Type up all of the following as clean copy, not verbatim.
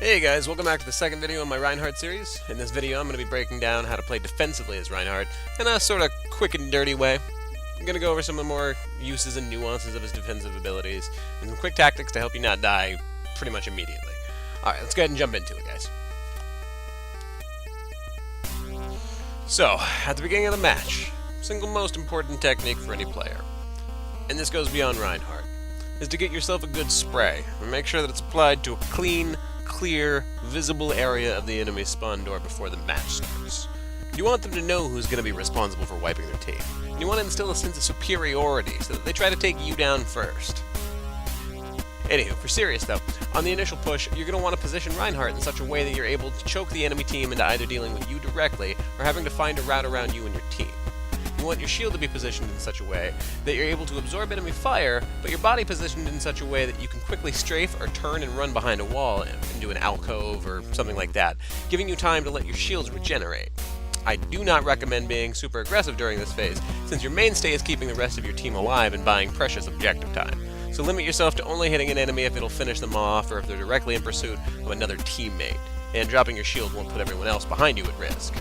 Hey guys, welcome back to the second video in my Reinhardt series. In this video I'm going to be breaking down how to play defensively as Reinhardt in a sort of quick and dirty way. I'm going to go over some of the more uses and nuances of his defensive abilities, and some quick tactics to help you not die pretty much immediately. Alright, let's go ahead and jump into it, guys. So, at the beginning of the match, single most important technique for any player, and this goes beyond Reinhardt, is to get yourself a good spray, and make sure that it's applied to a clean, clear, visible area of the enemy's spawn door before the match starts. You want them to know who's going to be responsible for wiping their team. And you want to instill a sense of superiority so that they try to take you down first. Anywho, for serious though, on the initial push, you're going to want to position Reinhardt in such a way that you're able to choke the enemy team into either dealing with you directly or having to find a route around you and your team. You want your shield to be positioned in such a way that you're able to absorb enemy fire, but your body positioned in such a way that you can quickly strafe or turn and run behind a wall into an alcove or something like that, giving you time to let your shields regenerate. I do not recommend being super aggressive during this phase, since your mainstay is keeping the rest of your team alive and buying precious objective time. So limit yourself to only hitting an enemy if it'll finish them off or if they're directly in pursuit of another teammate, and dropping your shield won't put everyone else behind you at risk.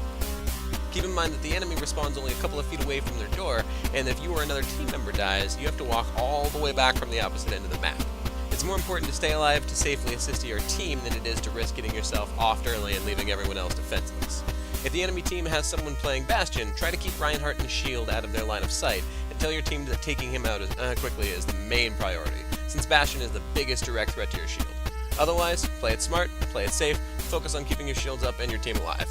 Keep in mind that the enemy respawns only a couple of feet away from their door, and if you or another team member dies, you have to walk all the way back from the opposite end of the map. It's more important to stay alive to safely assist your team than it is to risk getting yourself off early and leaving everyone else defenseless. If the enemy team has someone playing Bastion, try to keep Reinhardt and his shield out of their line of sight, and tell your team that taking him out quickly is the main priority, since Bastion is the biggest direct threat to your shield. Otherwise, play it smart, play it safe, focus on keeping your shields up and your team alive.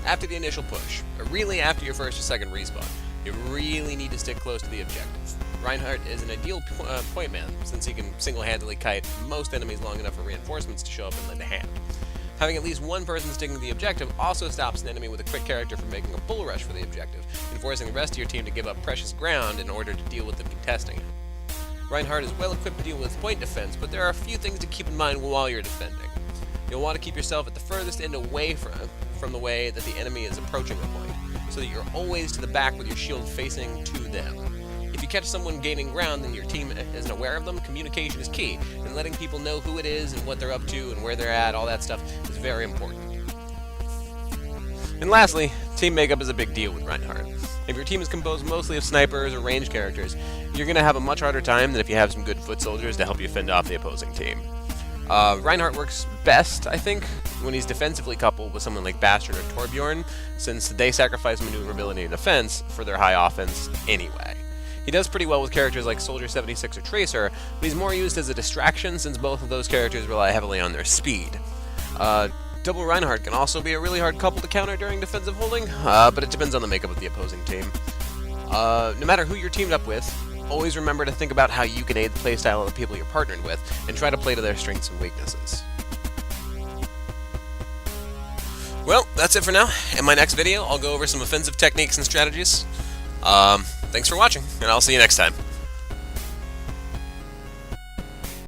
After the initial push, or really after your first or second respawn, you really need to stick close to the objective. Reinhardt is an ideal point man, since he can single-handedly kite most enemies long enough for reinforcements to show up and lend a hand. Having at least one person sticking to the objective also stops an enemy with a quick character from making a bull rush for the objective, and forcing the rest of your team to give up precious ground in order to deal with them contesting it. Reinhardt is well equipped to deal with point defense, but there are a few things to keep in mind while you're defending. You'll want to keep yourself at the furthest end away from the way that the enemy is approaching the point, so that you're always to the back with your shield facing to them. If you catch someone gaining ground and your team isn't aware of them, communication is key, and letting people know who it is and what they're up to and where they're at, all that stuff, is very important. And lastly, team makeup is a big deal with Reinhardt. If your team is composed mostly of snipers or ranged characters, you're going to have a much harder time than if you have some good foot soldiers to help you fend off the opposing team. Reinhardt works best, I think, when he's defensively coupled with someone like Bastion or Torbjorn, since they sacrifice maneuverability and defense for their high offense anyway. He does pretty well with characters like Soldier 76 or Tracer, but he's more used as a distraction since both of those characters rely heavily on their speed. Double Reinhardt can also be a really hard couple to counter during defensive holding, but it depends on the makeup of the opposing team. No matter who you're teamed up with, always remember to think about how you can aid the playstyle of the people you're partnered with, and try to play to their strengths and weaknesses. Well, that's it for now. In my next video, I'll go over some offensive techniques and strategies. Thanks for watching, and I'll see you next time.